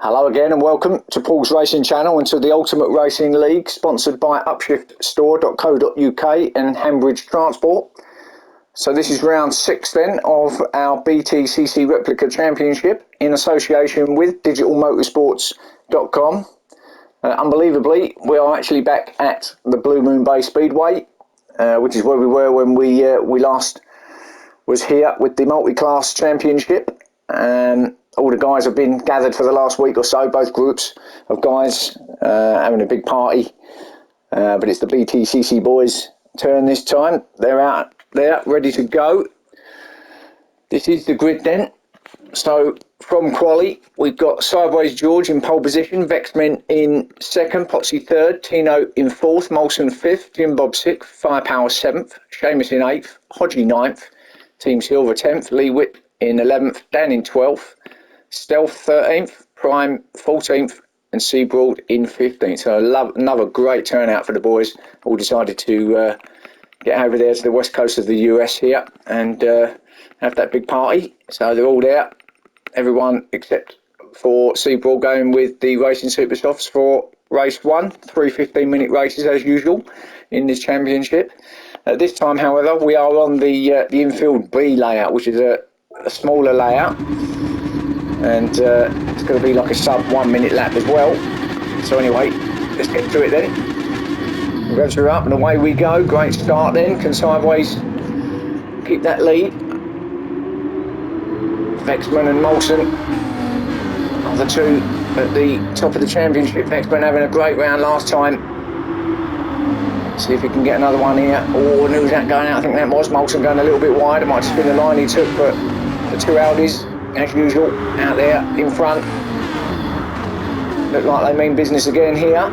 Hello again and welcome to Paul's Racing Channel and to the Ultimate Racing League, sponsored by upshiftstore.co.uk and Hambridge Transport. So this is round 6 then of our BTCC Replica Championship in association with digitalmotorsports.com. Unbelievably, we are actually back at the Blue Moon Bay Speedway, which is where we were when we last was here with the multi-class championship. All the guys have been gathered for the last week or so, both groups of guys having a big party. But it's the BTCC boys' turn this time. They're out there, ready to go. This is the grid then. So from Quali, we've got Sideways George in pole position, Vexmen in second, Potsy third, Tino in fourth, Molson fifth, Jim Bob sixth, Firepower seventh, Seamus in eighth, Hodgie ninth, Team Silver 10th, Lee Whip in 11th, Dan in 12th, Stealth 13th, Prime 14th, and Seabroad in 15th. So another great turnout for the boys. All decided to get over there to the west coast of the US here and have that big party. So they're all there. Everyone except for Seabroad going with the Racing Super Softs for race 1. 3 15-minute races as usual in this championship. This time, however, we are on the Infield B layout, which is a smaller layout. And it's going to be like a sub 1 minute lap as well. So anyway, let's get to it then. Revs are up and away we go. Great start then. Can Sideways keep that lead? Vexman and Molson are the two at the top of the championship. Vexman having a great round last time. See if he can get another one here. Oh, who's that going out? I think that was Molson going a little bit wide. It might just been the line he took, but the two Audis, as usual, out there in front. Look like they mean business again here.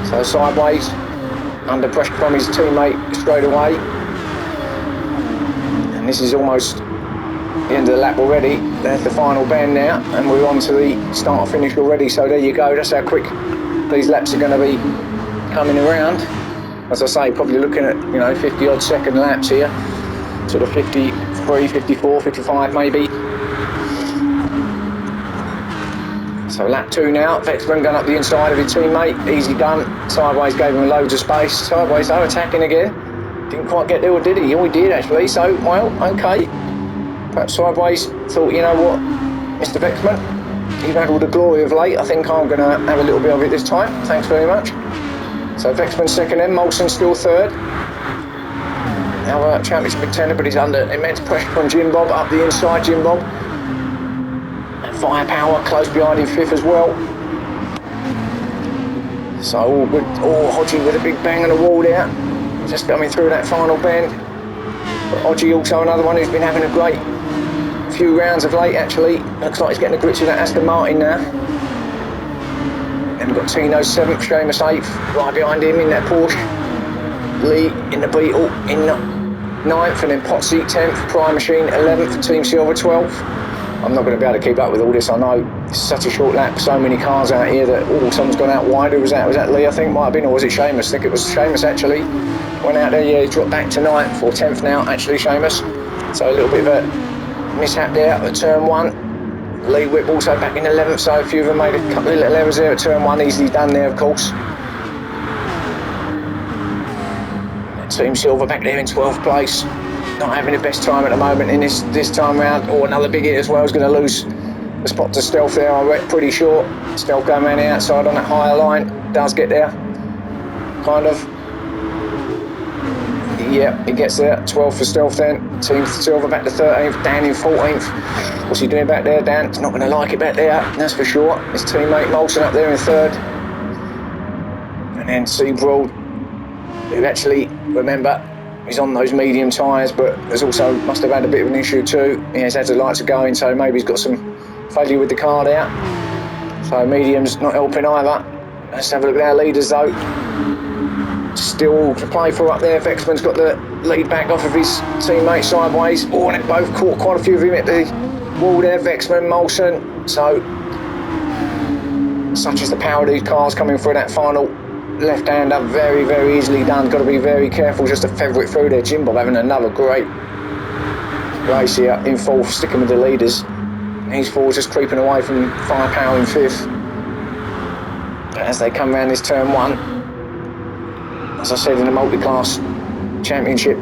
So Sideways, under pressure from his teammate straight away. And this is almost the end of the lap already. There's the final bend now, and we're on to the start finish already. So there you go. That's how quick these laps are going to be coming around. As I say, probably looking at 50 odd second laps here, sort of 53, 54, 55 maybe. So lap 2 now. Vexman going up the inside of his teammate, easy done. Sideways gave him loads of space. Sideways though attacking again, didn't quite get there, or did he? Oh, he did actually. So well, okay, perhaps Sideways thought, you know what, Mr. Vexman, you've had all the glory of late, I think I'm going to have a little bit of it this time, thanks very much. So Vexman second then, Molson still third. Now championship contender, but he's under immense pressure from Jim Bob, up the inside Jim Bob. And Firepower close behind him fifth as well. So Hodgie with a big bang on the wall there, just coming through that final bend. But Hodgie also another one who's been having a great few rounds of late actually. Looks like he's getting the grits with that Aston Martin now. And we've got Tino 7th, Seamus 8th, right behind him in that Porsche. Lee in the Beetle in 9th, and then Potsy 10th, Prime Machine 11th, Team Silver 12th. I'm not going to be able to keep up with all this, I know. It's such a short lap, so many cars out here that someone's gone out wide. Who was that? Was that Lee, I think, might have been, or was it Seamus? I think it was Seamus actually. Went out there, yeah, he dropped back to 9th, or 10th now, actually, Seamus. So a little bit of a mishap there at turn 1. Lee Whip also back in 11th, so a few of them made a couple of little errors there at turn 1, easily done there, of course. Team Silver back there in 12th place, not having the best time at the moment in this time round. Or another big hit as well, is going to lose the spot to Stealth there, I'm pretty sure. Stealth going around the outside on that higher line, does get there, kind of. Yeah, he gets there. 12th for Stealth then. Team Silver back to 13th. Dan in 14th. What's he doing back there, Dan? He's not going to like it back there, that's for sure. His teammate Molson up there in 3rd. And then Seabroad, who actually, remember, he's on those medium tyres, but there's also must have had a bit of an issue too. He has had the lights are going, so maybe he's got some failure with the car there. So medium's not helping either. Let's have a look at our leaders though. Still all to play for up there. Vexman's got the lead back off of his teammate Sideways. Oh, and they both caught quite a few of him at the wall there, Vexman, Molson. So, such is the power of these cars coming through that final left-hander. Very, very easily done. Got to be very careful just to feather it through there. Jim Bob having another great race here in 4th, sticking with the leaders. These four just creeping away from Firepower in 5th. But as they come round this turn 1, as I said, in the multi-class championship,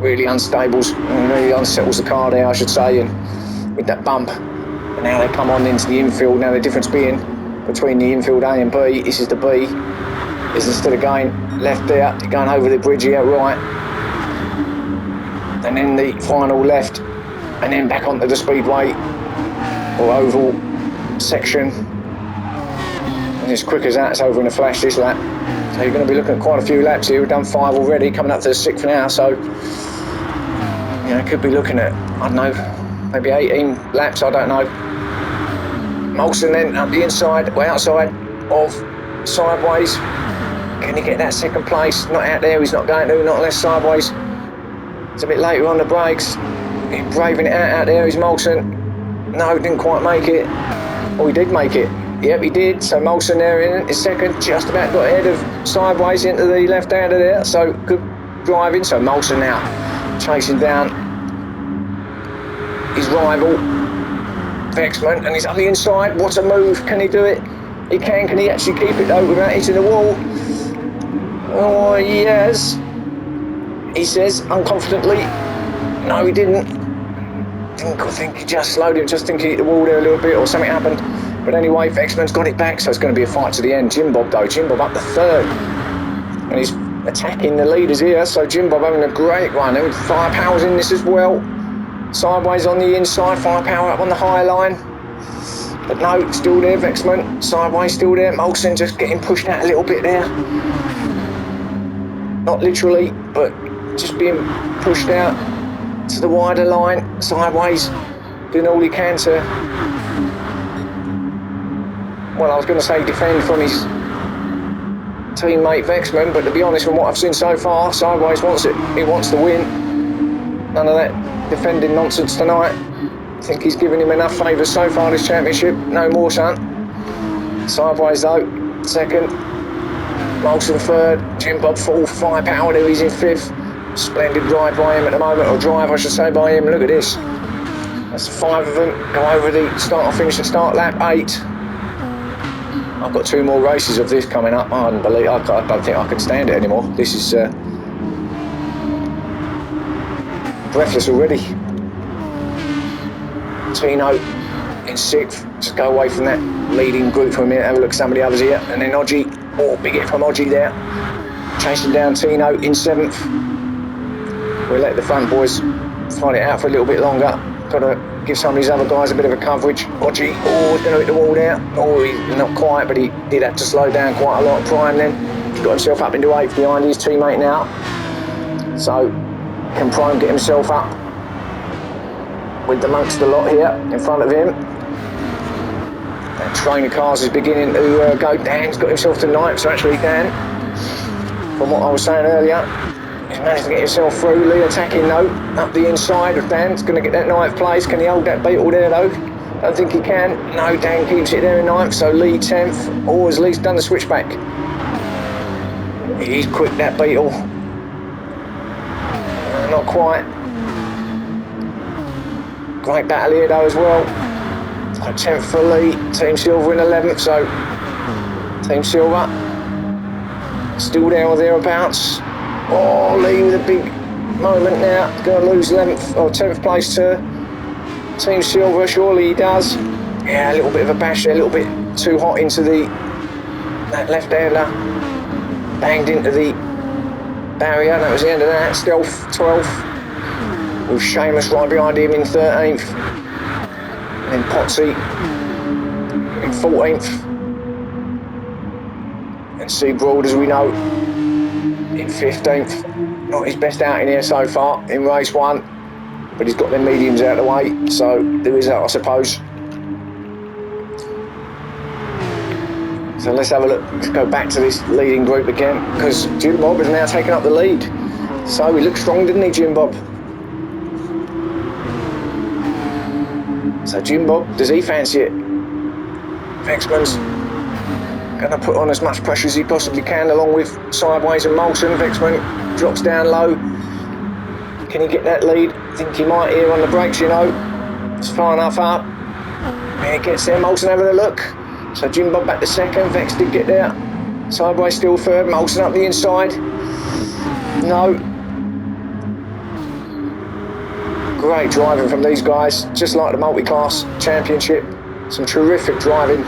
really unstables and really unsettles the car there, I should say, and with that bump. And now they come on into the infield. Now the difference being between the infield A and B, this is the B, is instead of going left there, you're going over the bridge here, right, and then the final left, and then back onto the speedway or oval section. And as quick as that, it's over in a flash this lap. So you're going to be looking at quite a few laps here. We've done 5 already, coming up to the 6th now, so you know, could be looking at, I don't know, maybe 18 laps, I don't know. Molson then up the inside, way outside of Sideways. Can he get that 2nd place? Not out there, he's not going to, not unless Sideways. It's a bit later on the brakes. He's braving it out there, is Molson. No, didn't quite make it. Oh, he did make it. Yep, he did. So Molson there in his 2nd, just about got ahead of Sideways into the left-hander there. So good driving. So Molson now chasing down his rival, Vexman, and he's on the inside. What a move. Can he do it? He can. Can he actually keep it though without hitting the wall? Oh, yes. He says unconfidently. No, he didn't. I think he just slowed him. Just think he hit the wall there a little bit or something happened. But anyway, Vexman's got it back, so it's going to be a fight to the end. Jim Bob though. Jim Bob up the 3rd. And he's attacking the leaders here. So Jim Bob having a great run. And Firepower's in this as well. Sideways on the inside, Firepower up on the high line. But no, still there, Vexman. Sideways still there. Molson just getting pushed out a little bit there. Not literally, but just being pushed out to the wider line. Sideways doing all he can to, well, I was going to say defend from his teammate Vexman, but to be honest, from what I've seen so far, Sideways wants it. He wants to win. None of that defending nonsense tonight. I think he's given him enough favours so far this championship. No more, son. Sideways though, 2nd. Molson 3rd. Jim Bob 4th. Firepower there, he's in 5th. Splendid ride by him at the moment, or drive I should say by him. Look at this. That's 5 of them. Go over the start or finish the start lap 8. I've got 2 more races of this coming up. I don't think I can stand it anymore. This is breathless already. Tino in 6th. Just go away from that leading group for a minute. Have a look at some of the others here. And then Odgie. Oh, big hit from Odgie there. Chasing down Tino in 7th. We'll let the front boys fight it out for a little bit longer. Got to give some of these other guys a bit of a coverage. Odgie, oh, he's going to hit the wall there. Oh, he's not quite, but he did have to slow down quite a lot. Prime then. He's got himself up into 8th behind his teammate now. So, can Prime get himself up with amongst the lot here in front of him? That train of cars is beginning to go. Dan's got himself to 9th, so actually Dan, from what I was saying earlier, he's managed to get himself through. Lee attacking though, up the inside of Dan. He's going to get that 9th place. Can he hold that beetle there though? Don't think he can. No, Dan keeps it there in 9th, so Lee 10th. Oh, as Lee's done the switchback. He's quick, that beetle. Not quite. Great battle here though as well. 10th for Lee, Team Silver in 11th, so Team Silver still there or thereabouts. Oh, Lee with a big moment now. Going to lose 11th or 10th place to Team Silver. Surely he does. Yeah, a little bit of a bash there, a little bit too hot into that left-hander. Banged into the barrier. That was the end of that. Stealth 12th. With Seamus right behind him in 13th. And then Potsy in 14th. And Seabroad, as we know, in 15th. Not his best outing here so far in race 1, but he's got them mediums out of the way, so there is that, I suppose. So let's have a look. Let's go back to this leading group again, because Jim Bob has now taken up the lead. So he looked strong, didn't he, Jim Bob? So Jim Bob, does he fancy it? Vexman's going to put on as much pressure as he possibly can, along with Sideways and Molson. Vexman drops down low. Can he get that lead? I think he might here on the brakes, you know. It's far enough up. There gets there, Molson having a look. So Jim Bob back to second, Vex did get there. Sideways still third, Molson up the inside. No. Great driving from these guys, just like the multi-class championship. Some terrific driving.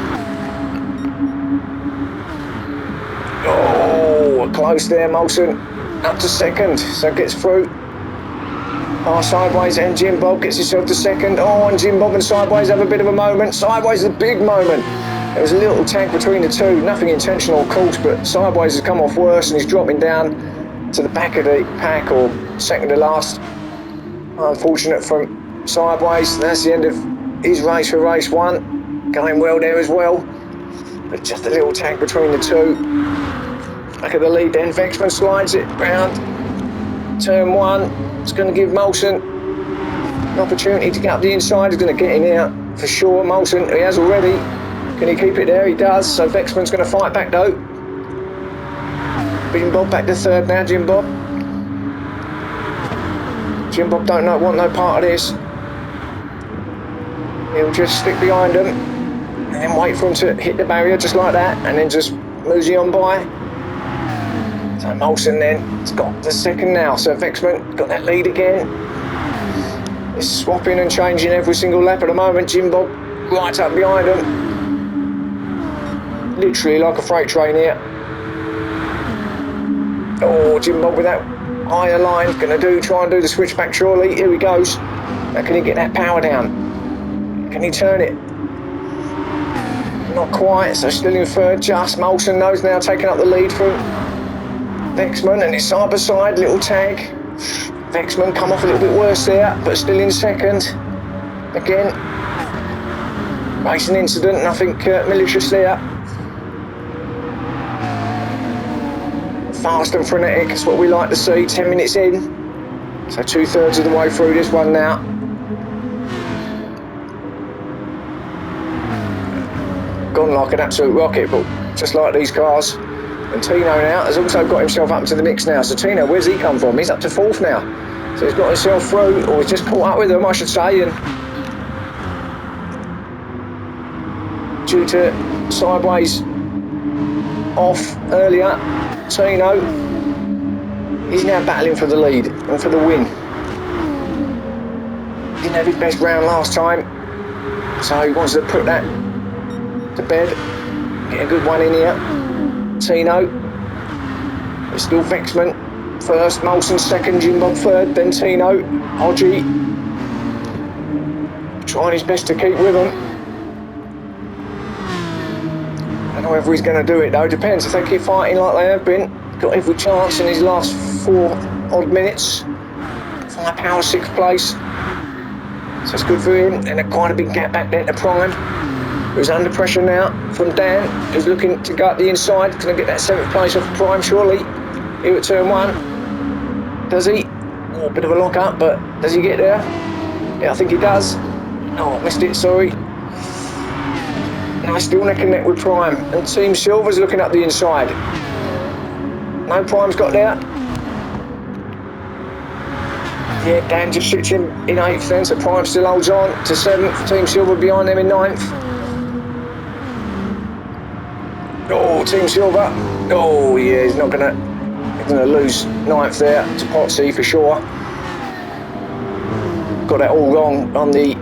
Oh, close there, Molson. Up to second, so gets through. Oh, Sideways and Jim Bob gets himself to second. Oh, and Jim Bob and Sideways have a bit of a moment. Sideways a big moment. There was a little tank between the two, nothing intentional of course, but Sideways has come off worse and he's dropping down to the back of the pack, or second to last. Unfortunate from Sideways. That's the end of his race for race one. Going well there as well, but just a little tank between the two. Back at the lead then, Vexman slides it round turn one. It's going to give Molson an opportunity to get up the inside. He's going to get in here for sure. Molson, he has already. Can he keep it there? He does. So Vexman's going to fight back though. Jim Bob back to third now, Jim Bob. Jim Bob want no part of this. He'll just stick behind them and then wait for him to hit the barrier just like that, and then just moves on by. So Molson then has got the second now. So Vexman got that lead again. He's swapping and changing every single lap at the moment. Jim Bob right up behind him. Literally like a freight train here. Oh, Jim Bob with that higher line, try and do the switchback surely. Here he goes. Now can he get that power down? Can he turn it? Not quite, so still in third just. Molson knows now taking up the lead from Vexman, and it's side by side, little tag. Vexman come off a little bit worse there, but still in second. Again, racing incident, nothing malicious there. Fast and frenetic, that's what we like to see, 10 minutes in. So 2/3 of the way through this one now. Gone like an absolute rocket, but just like these cars. And Tino now has also got himself up to the mix now. So Tino, where's he come from? He's up to fourth now. So he's got himself through, or he's just caught up with them, I should say. And due to Sideways off earlier, Tino, he's now battling for the lead and for the win. Didn't have his best round last time, so he wants to put that to bed, get a good one in here. Tino, it's still Vexman first, Molson second, Jim Bob third, then Tino. Hodgie trying his best to keep with him. I don't know whether he's going to do it though, depends. If they keep fighting like they have been, got every chance in his last 4 odd minutes. 5 power, 6th place. So it's good for him, and quite a big gap back there to Prime, who's under pressure now from Dan, who's looking to go up the inside. Going to get that 7th place off Prime surely here at turn 1. Does he? Oh, a bit of a lock up, but does he get there? Yeah, I think he does. Oh, missed it, sorry. Now still neck and neck with Prime, and Team Silver's looking up the inside. No, Prime's got there. Yeah, Dan just sits in 8th then, so Prime still holds on to 7th. Team Silver behind them in 9th. Oh, Team Silver. Oh, yeah, he's gonna lose 9th there to Potsy for sure. Got that all wrong on the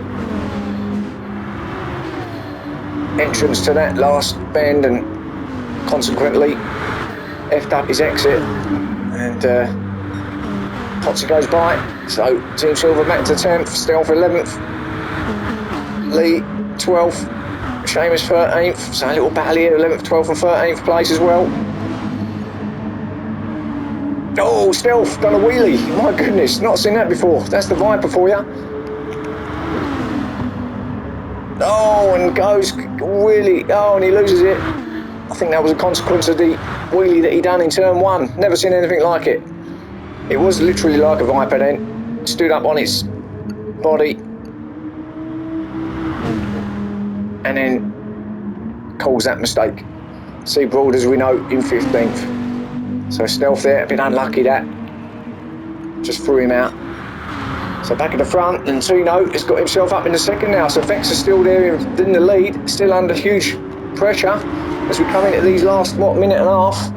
entrance to that last bend, and consequently effed up his exit, and Potsy goes by. So Team Silver back to 10th, Stealth 11th, Lee 12th, Seamus 13th. So a little battle here, 11th, 12th and 13th place as well. Oh, Stealth done a wheelie, my goodness, not seen that before. That's the Viper for you. Oh, and goes wheelie, oh, and he loses it. I think that was a consequence of the wheelie that he done in turn 1. Never seen anything like it. It was literally like a Viper then. Stood up on its body and then caused that mistake. Seabroad, as we know, in 15th. So Stealth there, a bit unlucky that. Just threw him out. So back at the front, and Tino has got himself up in the second now. So Vex is still there in the lead, still under huge pressure as we come into these last, minute and a half.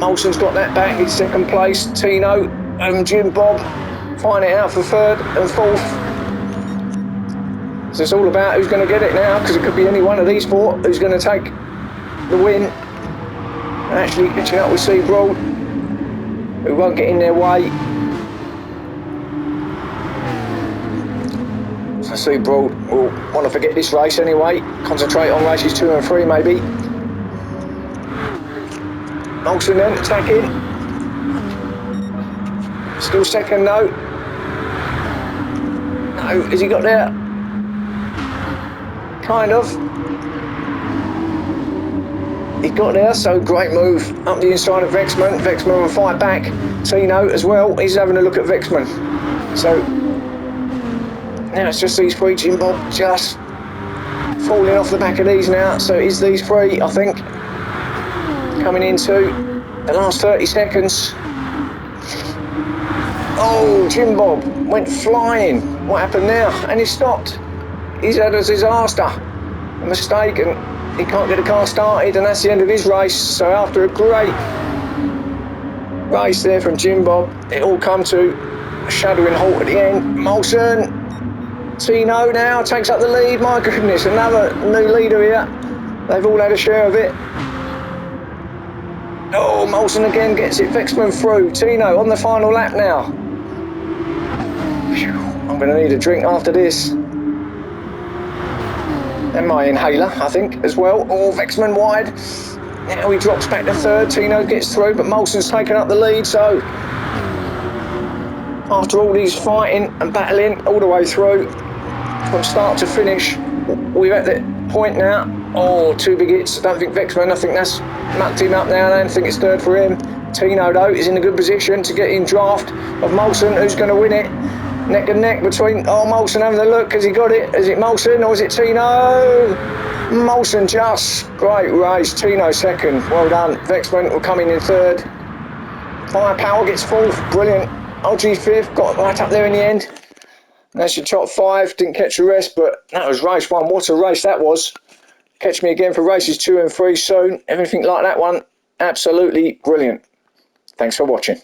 Molson's got that back in second place. Tino and Jim Bob fighting it out for third and fourth. So it's all about who's going to get it now, because it could be any one of these four who's going to take the win. And actually catching up with Seabroad, who won't get in their way. So Seabroad will want to forget this race anyway, concentrate on races 2 and 3 maybe. Molson then attacking. Still second though. No, has he got there? Kind of. He got there, so great move up the inside of Vexman. Vexman will fight back. Tino as well, he's having a look at Vexman. So now it's just these three, Jim Bob just falling off the back of these now. So it's these three, I think, coming into the last 30 seconds. Oh, Jim Bob went flying. What happened there? And he stopped. He's had a disaster, a mistake, and he can't get the car started, and that's the end of his race. So after a great race there from Jim Bob, it all come to a shadowing halt at the end. Molson, Tino now takes up the lead. My goodness, another new leader here. They've all had a share of it. Oh, Molson again gets it. Vexman through. Tino on the final lap now. Whew, I'm going to need a drink after this. And my inhaler, I think, as well. Oh, Vexman wide. Now he drops back to third. Tino gets through, but Molson's taken up the lead. So after all these fighting and battling all the way through, from start to finish, we're at the point now. Oh, 2 big hits. I don't think Vexman, I think that's mucked him up now. I don't think it's third for him. Tino, though, is in a good position to get in draft of Molson, who's going to win it. Neck and neck between, oh, Molson having a look, has he got it? Is it Molson or is it Tino? Molson just, great race. Tino second, well done. Vexman will come in third. Firepower gets fourth, brilliant. OG fifth, got right up there in the end. That's your top 5, didn't catch the rest, but that was race 1. What a race that was. Catch me again for races 2 and 3 soon. Everything like that one, absolutely brilliant. Thanks for watching.